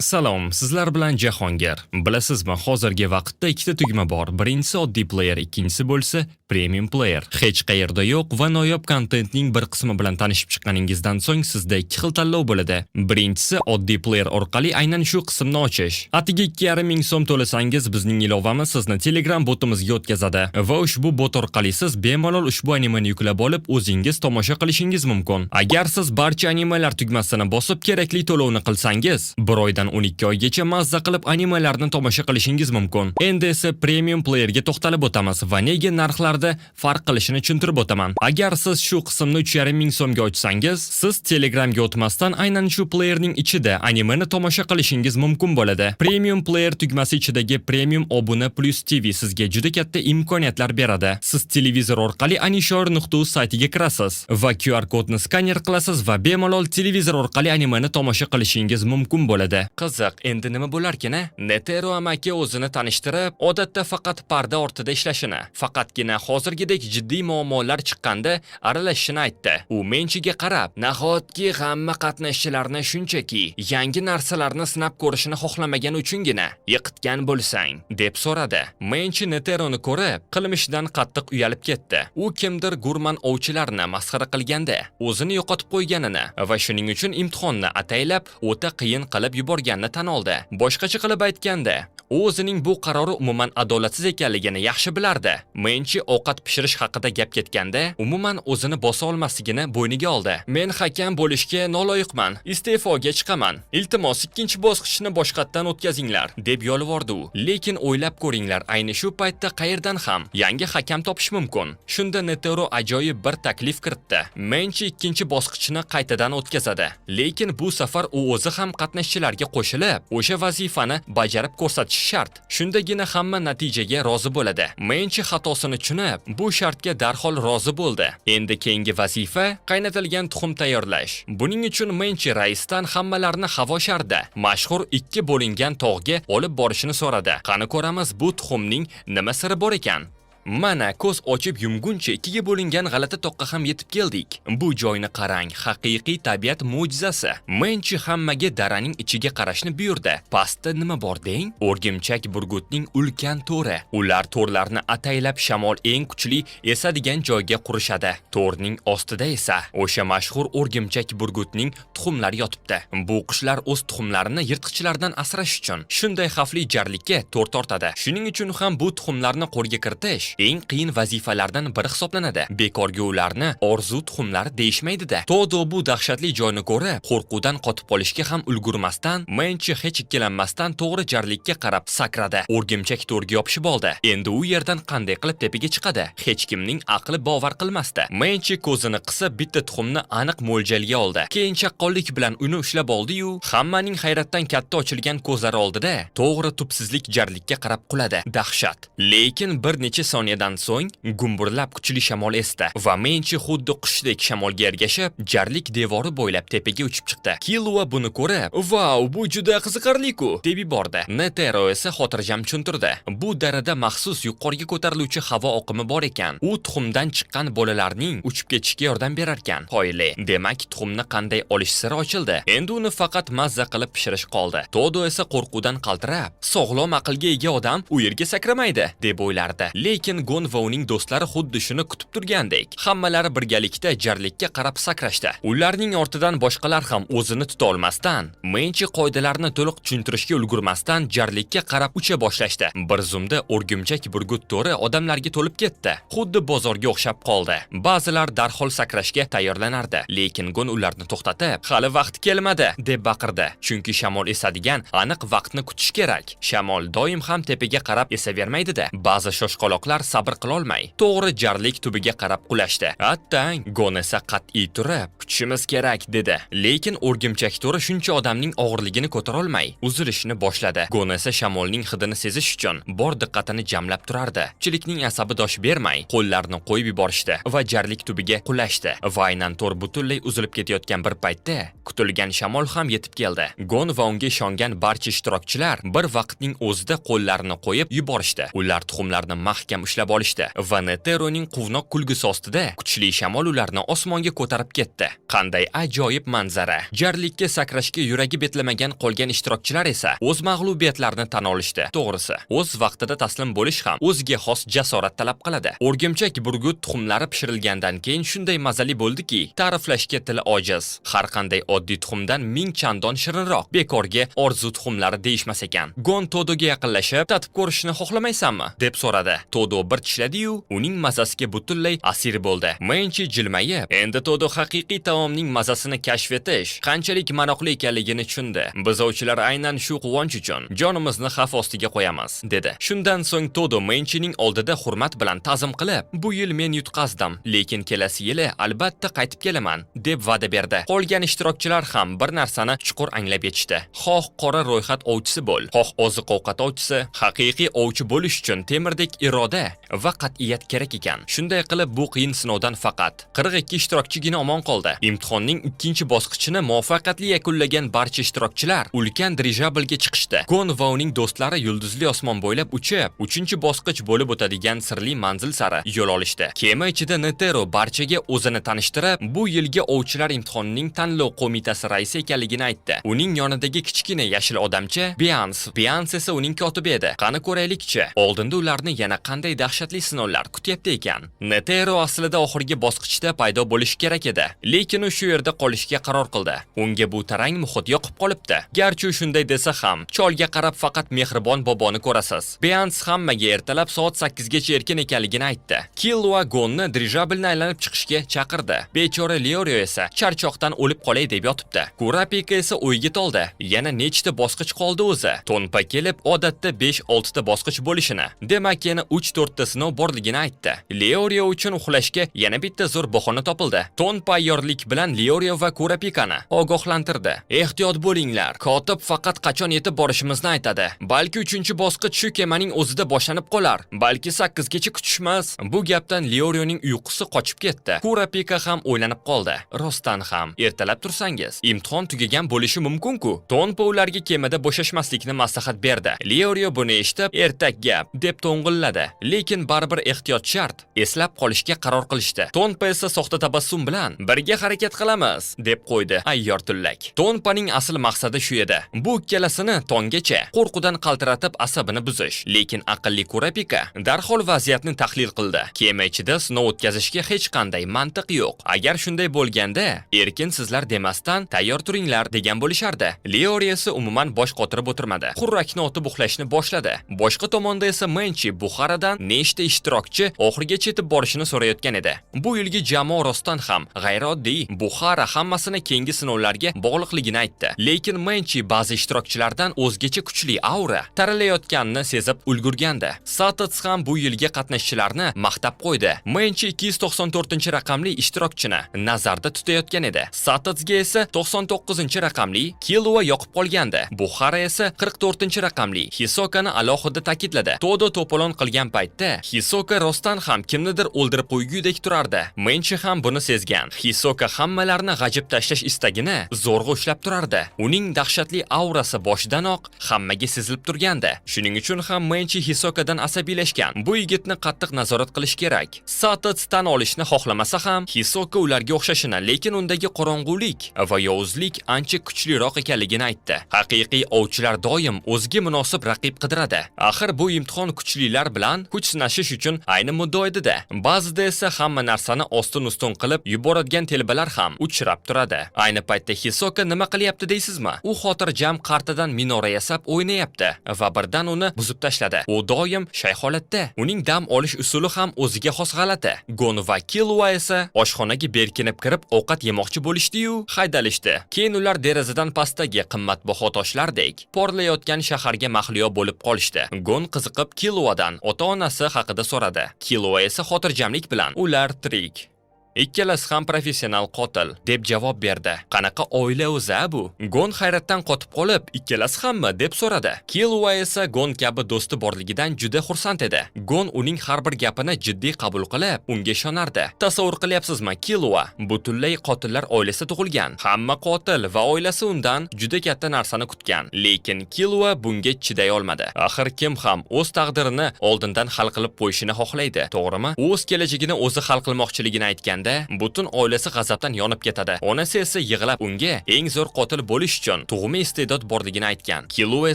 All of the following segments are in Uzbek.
Salom, sizlar bilan Jahongir. Bilasizmi, hozirgi vaqtda ikkita tugma bor. Birinchisi oddiy player, ikkinchisi bo'lsa premium player. Hech qayerda yo'q va noyob kontentning bir qismi bilan tanishib chiqqaningizdan so'ng sizda ikki xil tanlov bo'ladi. Birinchisi oddiy player orqali aynan shu qismni ochish. Atiga 2,5 ming so'm to'lasangiz, bizning ilovamiz sizni Telegram botimizga o'tkazadi va ushbu bot orqali siz bemalol ushbu animeni yuklab olib, o'zingiz tomosha qilishingiz mumkin. Agar siz barcha animelar tugmasini bosib kerakli to'lovni qilsangiz, bir oydan 12 oygacha mazza qilib animelarni tomosha qilishingiz mumkin. Endi esa premium playerga to'xtalib o'tamiz va nega narxlarda farq qilishini tushuntirib o'taman. Agar siz shu qismni 3,5 ming so'mga ochsangiz, siz Telegramga o'tmasdan aynan shu playerning ichida animeni tomosha qilishingiz mumkin bo'ladi. Premium player tugmasi ichidagi premium obuna plus TV sizga juda katta imkoniyatlar beradi. Siz televizor orqali anishor.uz saytiga kirasiz va QR kodni skaner qilasiz va bemalol televizor orqali animeni tomosha qilishingiz mumkin bo'ladi. Qiziq, endi nima bo'larkin? Netero amaki o'zini tanishtirib, odatda faqat parda ortida ishlashini, faqatgina hozirgidek jiddiy muammolar chiqqanda aralashishini aytdi. U menchiga qarab, nahotki hamma qatnashchilarni shunchaki yangi narsalarni sinab ko'rishini xohlamagan uchungina yiqitgan bo'lsang, deb so'radi. Menchi Neteroni ko'rib, qilmishidan qattiq uyalib ketdi. U kimdir gurman ovchilarni masxara qilganda o'zini yo'qotib qo'yganini va shuning uchun imtihonni ataylab o'ta qiyin qilib yuborganini tan oldi. Boshqacha qilib aytganda, u o'zining bu qarori umuman adolatsiz ekanligini yaxshi bilardi. Menchi ovqat pishirish haqida gap ketganda, umuman o'zini bosa olmasligini bo'yniga oldi. Men hakam bo'lishga noloyiqman, iste'foga chiqaman. Iltimos ikkinchi bosqichni boshqatdan o'tkazinglar, deb yolvordi u. Lekin o'ylab ko'ringlar, ayni shu paytda qayerdan ham yangi hakam topish mumkin. Shunda Netero ajoyib bir taklif kiritdi. Menchi ikkinchi bosqichni qaytadan o'tkazadi. Lekin bu safar u o'zi ham qatnashchilarga qo'shilib, o'sha vazifani bajarib ko'rsatish shart. Shundagina hamma natijaga rozi bo'ladi. Menchi xatosini tushunib, bu shartga darhol rozi bo'ldi. Endi keyingi vazifa qaynatilgan tuxum tayyorlash. Buning uchun Menchi raisdan hammalarni havo sharida mashhur 2 bo'lingan tog'ga olib borishni so'radi. Qani ko'ramiz, bu tuxumning nima siri bor ekan? Mana ko'z ochib yumguncha 2 ga bo'lingan g'alati toqqa ham yetib keldik. Bu joyni qarang, haqiqiy tabiat mo'jizasi. Menchi hammaga daraning ichiga qarashni buyurdi. Pastda nima bor deng? O'rgimchak burgutning ulkan to'ri. Ular to'rlarni ataylab shamol eng kuchli esadigan joyga qurishadi. To'rning ostida esa o'sha mashhur o'rgimchak burgutning tuxumlari yotibdi. Bu qushlar o'z tuxumlarini yirtqichlardan asrash uchun shunday xavfli jarlikka to'r tortadi. Shuning uchun ham bu tuxumlarni qo'lga kiritish eng qiyin vazifalardan biri hisoblanadi. Bekorga ularni orzu tuxumlari deyishmaydi-da. Todo bu dahshatli joyni ko'rib, qo'rquvdan qotib qolishga ham ulgurmasdan, Menchi hech ikkilanmasdan to'g'ri jarlikka qarab sakradi. O'rgimchak to'rga yopishib oldi. Endi u yerdan qanday qilib tepaga chiqadi? Hech kimning aqli bovar qilmasdi. Menchi ko'zini qisib bitta tuxumni aniq mo'ljalga oldi. Keyin chaqqonlik bilan uni ushlab oldi-yu, hammaning hayratdan katta ochilgan ko'zlari oldida to'g'ri tubsizlik jarlikka qarab quladi. Dahshat. Lekin bir necha soniyadan so'ng gumburlab kuchli shamol esdi va Menchi xuddi qushdek shamolga ergashib, jarlik devori bo'ylab tepaga uchib chiqdi. Killua buni ko'rib, "Vau, bu juda qiziqarli-ku", deb yubordi. Netero esa xotirjam tushuntirdi. Bu darada maxsus yuqoriga ko'tariluvchi havo oqimi bor ekan. U tuxumdan chiqqan bolalarning uchib ketishiga yordam berar ekan. Qoyli, demak tuxumni qanday olish siri ochildi. Endi uni faqat mazza qilib pishirish qoldi. Todo esa qo'rquvdan qaltirab, "Sog'lom aqlga ega odam u yerga sakramaydi", deb o'ylardi. Lekin Gon va uning do'stlari xuddi shuni kutib turgandek, hammalari birgalikda jarlikka qarab sakrashdi. Ularning ortidan boshqalar ham o'zini tuta olmasdan, Menchi qoidalarni to'liq tushuntirishga ulgurmasdan jarlikka qarab ucha boshlashdi. Bir zumda o'rgimchak burgut to'ri odamlarga to'lib ketdi. Xuddi bozorga o'xshab qoldi. Ba'zilar darhol sakrashga tayyorlanardi, lekin Gon ularni to'xtatib, "Hali vaqt kelmadi", deb baqirdi. Chunki shamol esadigan aniq vaqtni kutish kerak. Shamol doim ham tepaga qarab esavermaydi-da. Ba'zi shoshqaloqlar sabr qila olmay, to'g'ri jarlik tubiga qarab qulashdi. Attang, Gon esa qat'iy turib, "Kutishimiz kerak", dedi. Lekin o'rgimchak to'ri shuncha odamning og'irligini ko'tara olmay, uzilishni boshladi. Gon esa shamolning hidini sezish uchun bor diqqatini jamlab turardi. Chilikning asabi dosh bermay, qo'llarini qo'yib yuborishdi va jarlik tubiga qulashdi. Va aynan to'r butunlay uzilib ketayotgan bir paytda kutilgan shamol ham yetib keldi. Gon va unga ishongan barcha ishtirokchilar bir vaqtning o'zida qo'llarini qo'yib yuborishdi. Ular tuxumlarni mahkam ushlab olishdi va Neteroning quvnoq kulgusi ostida kuchli shamol ularni osmonga ko'tarib ketdi. Qanday ajoyib manzara. Jarlikka sakrashga yuragi betlamagan qolgan ishtirokchilar esa o'z mag'lubiyatlarini tan olishdi. To'g'risi, o'z vaqtida taslim bo'lish ham o'ziga xos jasorat talab qiladi. O'rgimchak burgut tuxumlari pishirilgandan keyin shunday mazali bo'ldiki, ta'riflashga tili ojiz. Har qanday oddiy tuxumdan ming chandon shirinroq. Bekorga orzu tuxumlari deyishmas ekan. Gon Todoga yaqinlashib, tatib ko'rishni xohlamaysanmi? deb so'radi. Todo bir tishladi-yu, uning mazasiga butunlay asir bo'ldi. Menchi jilmayib, endi Todo haqiqiy taomning mazasini kashf etish qanchalik manoqli ekanligini tushundi. Biz ovchilar aynan shu quvonch uchun jonimizni xavf ostiga qo'yamiz, dedi. Shundan so'ng Todo Menchining oldida hurmat bilan ta'zim qilib, bu yil men yutqazdim, lekin kelasi yili albatta qaytib kelaman, deb va'da berdi. Qolgan ishtirokchilar ham bir narsani chuqur anglab yetishdi. Xoh qora ro'yxat ovchisi bo'l, xoh oziq-ovqat ovchisi, haqiqiy ovchi bo'lish uchun temirdek iroda va qat'iyat kerak ekan. Shunday qilib bu qiyin sinovdan faqat 42 ishtirokchigina omon qoldi. Imtihonning ikkinchi bosqichini muvaffaqiyatli yakunlagan barcha ishtirokchilar ulkan dirijablga chiqishdi. Gon va uning do'stlari yulduzli osmon bo'ylab uchib, 3-bosqich bo'lib o'tadigan sirli manzil sari yo'l olishdi. Kema ichida Netero barchaga o'zini tanishtirib, bu yilgi ovchilar imtihonining tanlov qo'mitasi raisi ekanligini aytdi. Uning yonidagi kichkina yashil odamcha Bians esa uning kotibi edi. Qani ko'raylik-chi, oldinda ularni yana qanday dahshatli sinovlar kutyapti ekan. Netero aslida oxirgi bosqichda paydo bo'lishi kerak edi, lekin u shu yerda qolishga qaror qildi. Unga bu tarang muhit yoqib qolibdi. Garchi shunday desa ham, cholga qarab faqat mehribon boboni ko'rasiz. Bians hammaga ertalab soat 8 gacha erkin ekanligini aytdi. Killua Gonni dirijablni aylanib chiqishga chaqirdi. Bechora Leorio esa charchoqdan o'lib qolay deb yotibdi. Kurapika esa o'yga toldi. Yana nechta bosqich qoldi o'zi? Tonpa kelib, odatda 5-6 ta bosqich bo'lishini, demak yana 3-4 ta sinov borligini aytdi. Leorio uchun uxlashga yana bitta zo'r bahona topildi. Tonpa yorlik bilan Leorio va Kurapikani ogohlantirdi. Ehtiyot bo'linglar. Kotib faqat qachon yetib borishimizni aytadi. Balki 3-bosqich shu kemaning o'zida boshlanib qolar. Balki 8 gacha kutishmas. Bu gapdan Leorioning uyqusi qochib ketdi. Kurapika ham o'ylanib qoldi. Rostdan ham, ertalab tursangiz, imtihon tugagan bo'lishi mumkin-ku. Tonpa ularga kemada bo'shashmaslikni maslahat berdi. Leorio buni eshitib, ertak gap deb to'ng'illadi. Lekin baribir ehtiyot shart. Eslab qolishga qaror qilishdi. Tonpa esa soxta tabassum bilan birga harakat qilamiz, deb qo'ydi ayyor tullak. Tonpaning asl maqsadi shu edi. Bu ikkalasini tonggacha qo'rquvdan qaltiratib asabini buzish. Lekin aqlli Kurapika darhol vaziyatni tahlil qildi. Kema ichida sinov o'tkazishga hech qanday mantiq yo'q. Agar shunday bo'lganda, erkin sizlar demasdan tayyor turinglar degan bo'lishardi. Leorio esa umuman bosh qotirib o'tirmadi. Xurrakni otib uxlashni boshladi. Boshqa tomonda esa Menchi Buxaradan nechta ishtirokchi oxirigacha yetib borishini so'rayotgan edi. Bu yilgi jamoa rostdan ham g'ayrioddiy. Buxara hammasini keyingi sinovlarga bog'liqligini aytdi. Lekin Menchi ba'zi ishtirokchilardan o'zgacha kuchli aura taralayotganini sezib ulgurgandi. Satets ham bu yilgi qatnashchilarni maqtab qo'ydi. Menchi 294-raqamli ishtirokchini nazarda tutayotgan edi. Satetsga esa 99-raqamli Killua yoqib qolgandi. Buxara esa 44-raqamli Hisokani alohida ta'kidladi. Todo to'polon qilgan paytda Hisoka rostdan ham kimnidir o'ldirib qo'ygudek turardi. Menchi ham buni sezgan. Hisoka hammalarni g'ajib tashlash istagini zo'rg'a ushlab turardi. Uning dahshatli aurasi boshidanoq hammaga sezilib turgandi. Shuning uchun ham Menchi Hisokadan asabiylashgan. Bu yigitni qattiq nazorat qilish kerak. Satets tan olishni xohlamasa ham, Hisoka ularga o'xshashini, lekin undagi qorong'ulik va yovuzlik ancha kuchliroq ekanligini aytdi. Haqiqiy ovchilar doim o'ziga munosib raqib qidiradi. Axir bu imtihon kuchlilar bilan kuch sinashish uchun ayni muddo edi-da. Ba'zida esa hamma narsani ostin-ustun qilib yuboradigan telbalar ham uchrab turadi. Ayni paytda Hisoka nima qilyapti deysizmi? U xotirjam qartadan minora yasab o'ynayapti va birdan uni buzib tashladi. U doim shay holatda. Uning dam olish usuli ham o'ziga xos g'alati. Gon va Killua esa oshxonaga berkinib kirib ovqat yemoqchi bo'lishdi-yu, haydalishdi. Keyin ular derazadan pastdagi qimmatbaho toshlardek porlayotgan shaharga mahliyo bo'lib qolishdi. Gon qiziqib Killuadan ota-onasi haqida so'radi. Killua esa xotirjamlik bilan ular tirik Ikkalasi ham professional qotil, deb javob berdi. Qanaqa oila o'zi bu? Gon hayratdan qotib qolib, ikkalasi hammi deb so'radi. Killua esa Gon kabi do'sti borligidan juda xursand edi. Gon uning har bir gapini jiddiy qabul qilib, unga ishonardi. Tasavvur qilyapsizmi, Killua butunlay qotillar oilasi tug'ilgan. Hamma qotil va oilasi undan juda katta narsani kutgan. Lekin Killua bunga chiday olmadi. Axir kim ham o'z taqdirini oldindan hal qilib qo'yishini xohlaydi, to'g'rimi? U o'z kelajagini o'zi hal qilmoqchiligini aytganda, butun oilasi g'azabdan yonib ketadi. Onasi esa yig'lab unga eng zo'r qotil bo'lish uchun tug'ma iste'dod borligini aytgan. Killua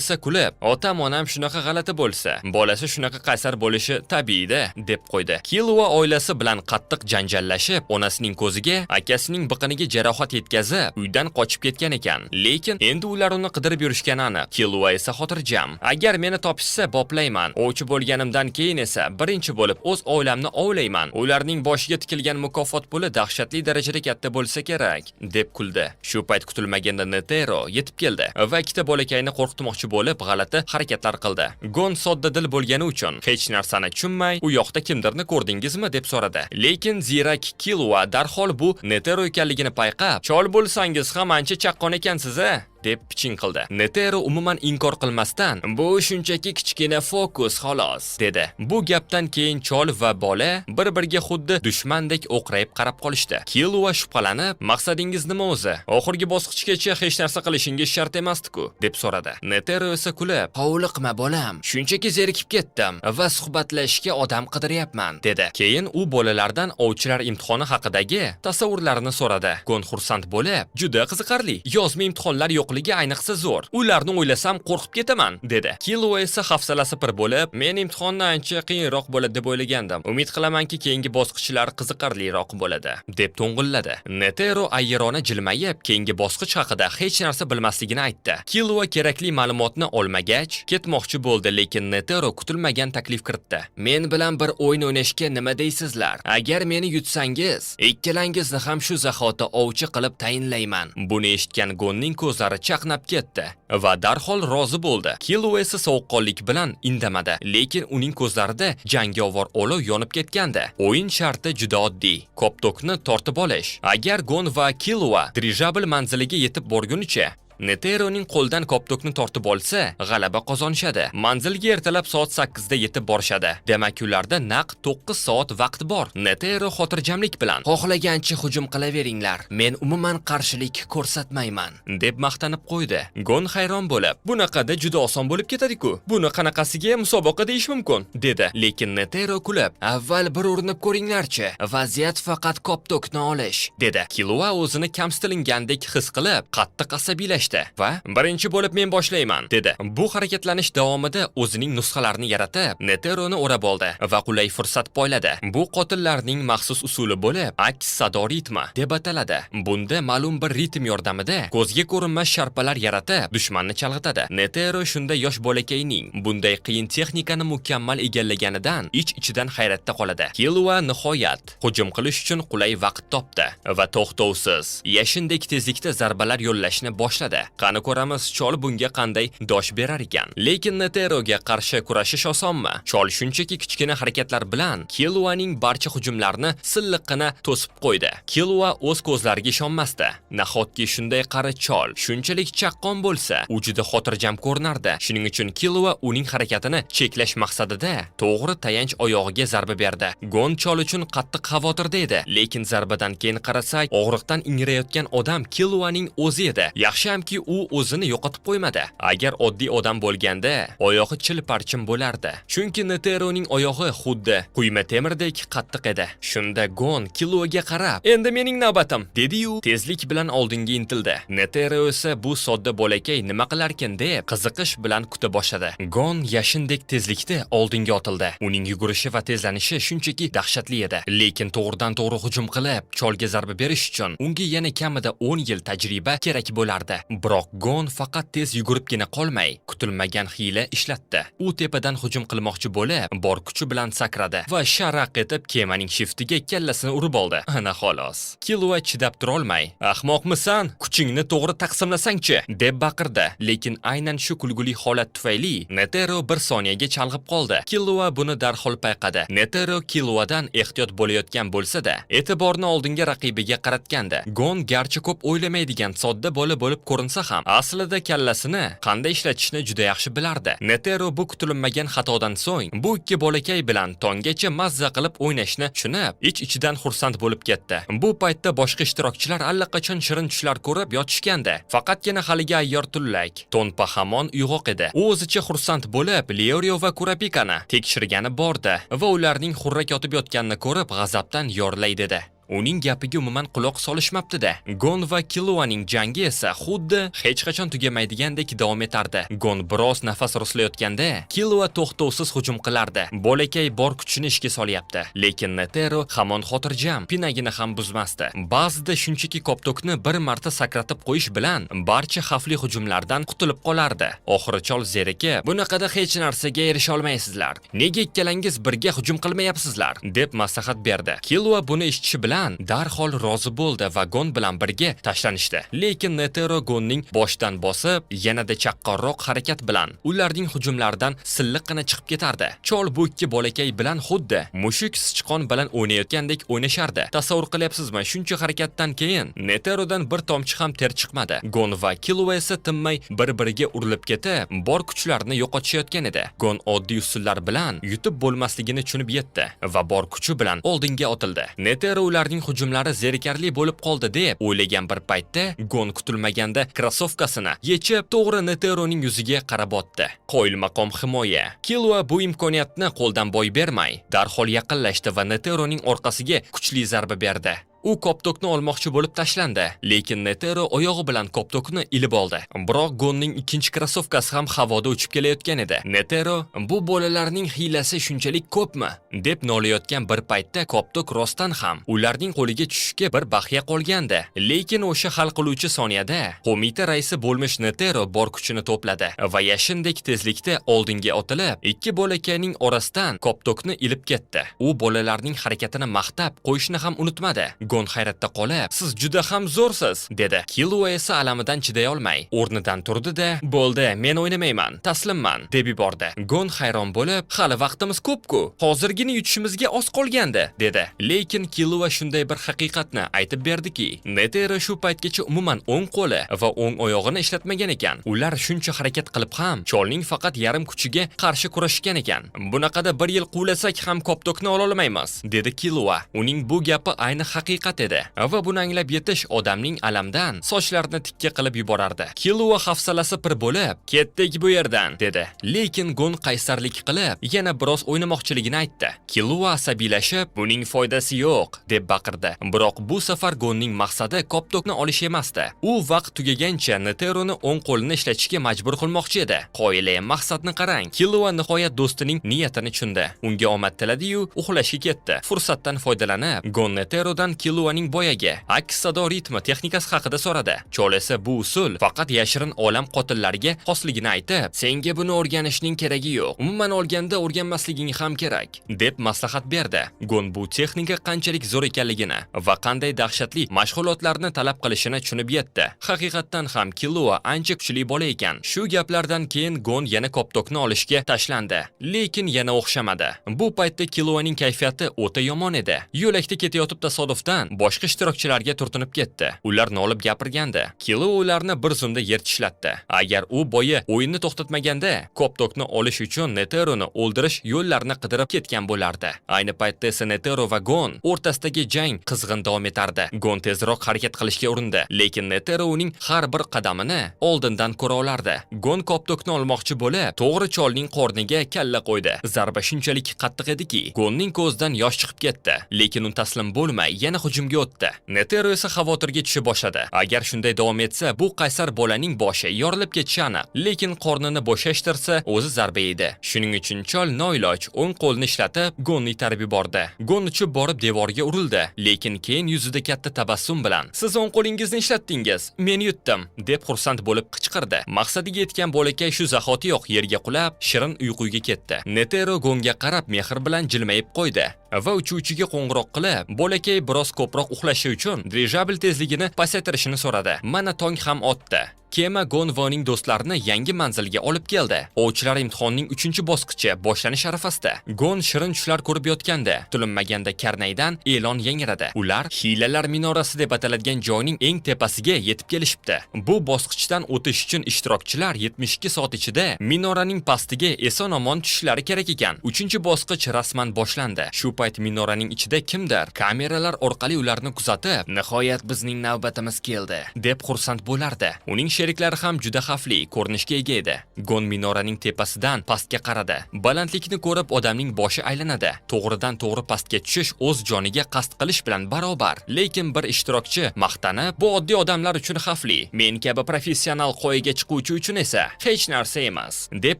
esa kulib, "Otam-onam shunaqa g'alati bo'lsa, bolasi shunaqa qaysar bo'lishi tabiiy-da", deb qo'ydi. Killua oilasi bilan qattiq janjallashib, onasining ko'ziga, akasining biqiniga jarohat yetkazib, uydan qochib ketgan ekan. Lekin endi ular uni qidirib yurishgani aniq. Killua esa xotirjam. Agar meni topishsa, boplayman. Ovchi bo'lganimdan keyin esa birinchi bo'lib o'z oilamni ovlayman. Ularning boshiga tikilgan mukofot puli dahshatli darajada katta bo'lsa kerak, deb kuldi. Shu payt kutilmaganda Netero yetib keldi va ikkita bolakayni qo'rqitmoqchi bo'lib g'alati harakatlar qildi. Gon sodda dil bo'lgani uchun hech narsani tushunmay, "U yoqda kimdirni ko'rdingizmi?" deb so'radi. Lekin ziyrak Killua darhol bu Netero ekanligini payqab, "Chol bo'lsangiz ham ancha chaqqon ekansiz-a?" deb piching qildi. Netero umuman inkor qilmasdan, "Bu shunchaki kichkina fokus xolos", dedi. Bu gapdan keyin chol va bola bir-biriga xuddi dushmandek o'qrayib qarab qolishdi. Killua shubhalanib, "Maqsadingiz nima o'zi? Oxirgi bosqichgacha hech narsa qilishingiz shart emasdi-ku", deb so'radi. Netero esa kulib, "Hovliqma bolam, shunchaki zerikib ketdim va suhbatlashishga odam qidiryapman", dedi. Keyin u bolalardan ovchilar imtihoni haqidagi tasavvurlarini so'radi. Gon xursand bo'lib, "Juda qiziqarli. Yozma imtihonlar yo'qligi ayniqsa zo'r. Ularni o'ylasam qo'rqib ketaman", dedi. Killua esa hafsalasi pir bo'lib, "Men imtihonni ancha qiyinroq bo'ladi deb o'ylagandim. Umid qilamanki, keyingi bosqichlar qiziqarliroq bo'ladi", deb to'ng'illadi. Netero ayyirona jilmayib, keyingi bosqich haqida hech narsa bilmasligini aytdi. Killua kerakli ma'lumotni olmagach, ketmoqchi bo'ldi, lekin Netero kutilmagan taklif kiritdi. "Men bilan bir o'yin o'ynashga nima deysizlar? Agar meni yutsangiz, ikkalangizni ham shu zahoti ovchi qilib tayinlayman." Buni eshitgan Gonning ko'zlari chaqnab ketdi va darhol rozi bo'ldi. Killua esa sovuqqonlik bilan indamadi, lekin uning ko'zlarida jangovar olov yonib ketgandi. O'yin sharti juda oddiy. Koptokni tortib olish. Agar Gon va Killua dirijabl manziliga yetib borgunicha Neteroning qo'ldan koptokni tortib olsa, g'alaba qozonishadi. Manzilga ertalab soat 8 da yetib borishadi. Demak, ularda naq 9 soat vaqt bor. Netero xotirjamlik bilan, "Xohlagancha hujum qilaveringlar, men umuman qarshilik ko'rsatmayman", deb maqtanib qo'ydi. Gon hayron bo'lib, "Bunaqada juda oson bo'lib ketadi-ku. Buni qanaqasiga musobaqa deyish mumkin", dedi. Lekin Netero kulib, "Avval bir urinib ko'ringlarchi, vaziyat faqat koptokni olish", dedi. Killua o'zini kamsitilgandek his qilib, qattiq asabiylashdi va "Birinchi bo'lib men boshlayman", dedi. Bu harakatlanish davomida o'zining nusxalarini yaratib, Neteroni o'rab oldi va qulay fursat poyladi. Bu qotillarning maxsus usuli bo'lib, aks sado ritmi deb ataladi. Bunda ma'lum bir ritm yordamida ko'zga ko'rinmas sharpalar yaratib, dushmanni chalg'itadi. Netero shunda yosh bolakayning bunday qiyin texnikani mukammal egallaganidan ich-ichidan hayratda qoladi. Killua nihoyat hujum qilish uchun qulay vaqt topdi va to'xtovsiz, yashindek tezlikda zarbalar yo'llashni boshladi. Qani ko'ramiz, chol bunga qanday dosh berar ekan. Lekin Neteroga qarshi kurashish osonmi? Chol shunchaki kichkina harakatlar bilan Killuaning barcha hujumlarini silliqqina to'sib qo'ydi. Killua o'z ko'zlariga ishonmasdi. Nahotki shunday qari chol shunchalik chaqqon bo'lsa, u juda xotirjam ko'rinardi. Shuning uchun Killua uning harakatini cheklash maqsadida to'g'ri tayanch oyog'iga zarba berdi. Gon chol uchun qattiq xavotirda edi, lekin zarbadan keyin qarasak, og'riqdan ingrayotgan odam Killuaning o'zi edi. Yaxshamki u o'zini yo'qotib qo'ymadi. Agar oddiy odam bo'lganda, oyog'i chil-parchin bo'lardi. Chunki Neteroning oyog'i xuddi quyma temirdek qattiq edi. Shunda Gon Killuaga qarab, "Endi mening navbatim", dedi-yu, tezlik bilan oldinga intildi. Netero esa bu sodda bolakay nima qilarkin deb qiziqish bilan kuta boshladi. Gon yashindek tezlikda oldinga otildi. Uning yugurishi va tezlanishi shunchaki dahshatli edi. Lekin to'g'ridan-to'g'ri hujum qilib, cholga zarba berish uchun unga yana kamida 10 yil tajriba kerak bo'lardi. Biroq Gon faqat tez yuguribgina qolmay, kutilmagan hiyla ishlatdi. U tepadan hujum qilmoqchi bo'lib, bor kuchi bilan sakradi va sharaq etib kemaning shiftiga kallasini urib oldi. Ana xolos. Killua chidab tura olmay, "Ahmoqmisan? Kuchingni to'g'ri taqsimlasang-chi?" deb baqirdi. Lekin aynan shu kulguli holat tufayli Netero bir soniyaga chalg'ib qoldi. Killua buni darhol payqadi. Netero Killuadan ehtiyot bo'layotgan bo'lsa-da, e'tiborni oldinga raqibiga qaratgandi. Gon garchi ko'p o'ylamaydigan sodda bola bo'lib ko'rinsa ham, aslida kallasini qanday ishlatishni juda yaxshi bilardi. Netero bu kutilmagan xatodan so'ng bu ikki bolakay bilan tonggacha mazza qilib o'ynashni tushunib, ich-ichidan xursand bo'lib ketdi. Bu paytda boshqa ishtirokchilar allaqachon shirin tushlar ko'rib yotishgandi. Faqatgina haligi ayyor tullak Tonpa hamon uyg'oq edi. U o'zicha xursand bo'lib, Leorio va Kurapikani tekshirgani bordi va ularning xurrak yotib yotganini ko'rib g'azabdan yorlay dedi. Uning gapiga umuman quloq solishmabdi-da. Gon va Killuaning jangi esa xuddi hech qachon tugamaydigandek davom etardi. Gon biroz nafas ruslayotganda, Killua to'xtovsiz hujum qilardi. Bolakay bor kuchini ishga solyapti, lekin Netero hamon xotirjam, pinagini ham buzmasdi. Ba'zida shunchaki koptokni bir marta sakratib qo'yish bilan barcha xavfli hujumlardan qutulib qolardi. Oxiri chol zerika, "Bunaqada hech narsaga erisha olmaysizlar. Nega ikkalangiz birga hujum qilmayapsizlar?" deb maslahat berdi. Killua buni eshitishi bilan darhol rozi bo'ldi va Gon bilan birga tashlanishdi. Lekin Netero Gonning boshdan bosib, yanada chaqqonroq harakat bilan ularning hujumlaridan silliqqina chiqib ketardi. Chol bu ikki bolakay bilan xuddi mushuk sichqon bilan o'ynayotgandek o'ynashardi. Tasavvur qilyapsizmi, shuncha harakatdan keyin Neterodan bir tomchi ham ter chiqmadi. Gon va Killua esa tinmay bir-biriga urilib ketib, bor kuchlarini yo'qotishayotgan edi. Gon oddiy usullar bilan yutib bo'lmasligini tushunib yetdi va bor kuchi bilan oldinga otildi. Netero ularning hujumlari zerikarli bo'lib qoldi deb o'ylagan bir paytda Gon kutilmaganda krossovkasini yechib to'g'ri Neteroning yuziga qarab otdi. Qo'yilmaqom himoya. Killua bu imkoniyatni qo'ldan boy bermay, darhol yaqinlashdi va Neteroning orqasiga kuchli zarba berdi. U koptokni olmoqchi bo'lib tashlandi, lekin Netero oyog'i bilan koptokni ilib oldi. Biroq Gonning ikkinchi krossovkasi ham havoda uchib kelayotgan edi. Netero, "Bu bolalarning hiylasi shunchalik ko'pmi?" deb nolayotgan bir paytda koptok rostdan ham ularning qo'liga tushishga bir baxya qolgandi. Lekin o'sha hal qiluvchi soniyada qo'mita raisi bo'lmish Netero bor kuchini to'pladi va yashindek tezlikda oldinga otilib, ikki bolakayning orasidan koptokni ilib ketdi. U bolalarning harakatini maqtab qo'yishni ham unutmadi. Gon hayratda qolib, "Siz juda ham zo'rsiz", dedi. Killua esa alamidan chiday olmay, o'rnidan turdi-da, "Bo'ldi, men o'ynamayman, taslimman", deb yubordi. Gon hayron bo'lib, "Hali vaqtimiz ko'p-ku, hozirgina yutishimizga oz qolgandi", dedi. Lekin Killua shunday bir haqiqatni aytib berdiki, Netero shu paytgacha umuman o'ng qo'li va o'ng oyog'ini ishlatmagan ekan. Ular shuncha harakat qilib ham cholning faqat yarim kuchiga qarshi kurashgan ekan. "Bunaqada bir yil quvlasak ham koptokni ola olmaymiz", dedi Killua. Uning bu gapi ayni haqiqat edi va buni anglab yetish odamning alamdan sochlarini tikka qilib yuborardi. Killua hafsalasi pir bo'lib, "Ketdik bu yerdan", dedi. Lekin Gon qaysarlik qilib, yana biroz o'ynamoqchiligini aytdi. Killua asabiylashib, "Buning foydasi yo'q", deb baqirdi. Biroq bu safar Gonning maqsadi koptokni olish emasdi. U vaqt tugagancha Neteroni o'ng qo'lini ishlatishga majbur qilmoqchi edi. Qoyilay maqsadni qarang. Killua nihoyat do'stining niyatini tushundi. Unga omad tiladi-yu, uxlashga ketdi. Fursatdan foydalanib, Gon Neterodan Killuaning boyagi aks sado ritmi texnikasi haqida so'radi. Chol esa bu usul faqat yashirin olam qotillariga xosligini aytib, "Senga buni o'rganishning keragi yo'q. Umuman olganda o'rganmasliging ham kerak", deb maslahat berdi. Gon bu texnika qanchalik zo'r ekanligini va qanday dahshatli mashg'ulotlarni talab qilishini tushunib yetdi. Haqiqatdan ham Killua ancha kuchli bola ekan. Shu gaplardan keyin Gon yana koptokni olishga tashlandi, lekin yana o'xshamadi. Bu paytda Killuaning kayfiyati o'ta yomon edi. Yo'lakda ketayotib tasodifdan boshqa ishtirokchilarga turtinib ketdi. Ular nolib gapirgandi. Killua ularni bir zumda yer tishlatdi. Agar u boyi o'yinni to'xtatmaganda, koptokni olish uchun Neteroni o'ldirish yo'llarini qidirib ketgan bo'lardi. Ayni paytda esa Netero va Gon o'rtasidagi jang qizg'in davom etardi. Gon tezroq harakat qilishga urindi, lekin Netero uning har bir qadamini oldindan ko'ra olardi. Gon koptokni olmoqchi bo'lib, to'g'ri cholning qorniga kalla qo'ydi. Zarba shunchalik qattiq ediki, Gonning ko'zidan yosh chiqib ketdi, lekin u taslim bo'lmay yana hujumga o'tdi. Netero esa xavotirga tusha boshladi. Agar shunday davom etsa, bu qaysar bolaning boshi yorilib ketishi aniq. Lekin qornini bo'shashtirsa, o'zi zarba yedi. Shuning uchun chol noiloj o'ng qo'lni ishlatib Gonni itarib yubordi. Gon uchib borib devorga urildi, lekin keyin yuzida katta tabassum bilan "Siz o'ng qo'lingizni ishlatdingiz, men yutdim" deb xursand bo'lib qichqirdi. Maqsadiga yetgan bolakay shu zahotiyoq yerga qulab, shirin uyquga ketdi. Netero Gonga qarab mehr bilan jilmayib qo'ydi va uchuvchiga qo'ng'iroq qilib, bolakay biroz ko'proq uxlashi uchun dirijabl tezligini pasaytirishini so'radi. Mana tong ham otdi. Kema Gon va uning do'stlarini yangi manzilga olib keldi. Ovchilar imtihonning 3-bosqichi boshlanish arafasida. Gon shirin tushlar ko'rib yotganda, kutilmaganda karnaydan e'lon yangradi. Ular Hiylalar minorasi deb ataladigan joyning eng tepasiga yetib kelishibdi. Bu bosqichdan o'tish uchun ishtirokchilar 72 soat ichida minoraning pastiga eson-omon tushishlari kerak ekan. 3-bosqich rasman boshlandi. Shu payt minoraning ichida kimdir kameralar orqali ularni kuzatib, "Nihoyat bizning navbatimiz keldi" deb xursand bo'lardi. Uning sheriklari ham juda xavfli ko'rinishga ega edi. Gon minoraning tepasidan pastga qaradi. Balandlikni ko'rib odamning boshi aylanadi. To'g'ridan-to'g'ri pastga tushish o'z joniga qasd qilish bilan barobar. Lekin bir ishtirokchi maqtanib, "Bu oddiy odamlar uchun xavfli, men kabi professional qo'yiga chiquvchi uchun esa hech narsa emas" deb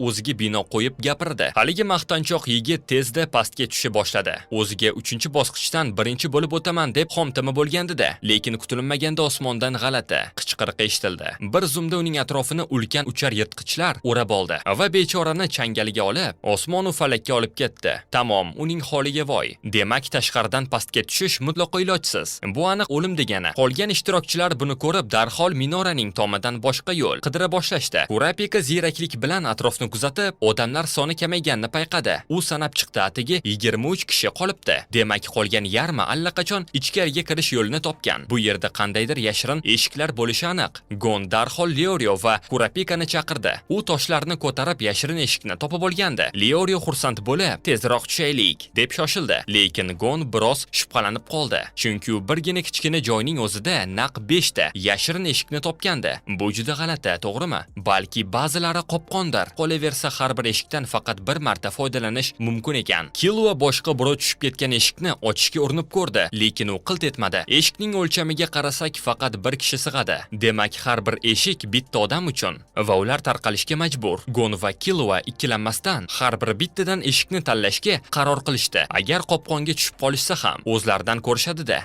o'ziga bino qo'yib gapirdi. Haligi maqtanchoq yigit tezda pastga tusha boshladi. O'ziga 3-bosqichdan birinchi bo'lib o'taman deb xomtama bo'lgandi-da, lekin kutilmaganda osmondan g'alati qichqiriq eshitildi. Bir zumda uning atrofini ulkan uchar yirtqichlar o'rab oldi va bechorani changaliga olib, osmon va falakka olib ketdi. Tamom, uning holiga voy. Demak, tashqaridan pastga tushish mutlaqo ilojsiz. Bu aniq o'lim degani. Qolgan ishtirokchilar buni ko'rib, darhol minoraning tomidan boshqa yo'l qidira boshlashdi. Kurapika ziyraklik bilan atrofni kuzatib, odamlar soni kamayganini payqadi. U sanab chiqdi, atigi 23 kishi qolibdi. Demak, qolgan yarmi allaqachon ichkariga kirish yo'lini topgan. Bu yerda qandaydir yashirin eshiklar bo'lishi aniq. Gon darhol Leorio va Kurapikani chaqirdi. U toshlarni ko'tarib yashirin eshikni topib olgandi. Leorio xursand bo'lib, "Tezroq tushaylik" deb shoshildi. Lekin Gon biroz shubhalanib qoldi. Chunki u birgina kichkina joyning o'zida naq 5 ta yashirin eshikni topgandi. Bu juda g'alati, to'g'rimi? Balki ba'zilari qopqondir. Qolaversa, har bir eshikdan faqat bir marta foydalanish mumkin ekan. Killua boshqa birov tushib ketgan eshikni ochishga urinib ko'rdi, lekin u qilt etmadi. Eshikning o'lchamiga qarasak, faqat bir kishi sig'adi. Demak, har bir eshik bitta odam uchun va ular tarqalishga majbur. Gon va Killua ikkilanmasdan har bir bittadan eshikni tanlashga qaror qilishdi. Agar qopqonga tushib qolishsa ham o'zlaridan ko'rishadi-da.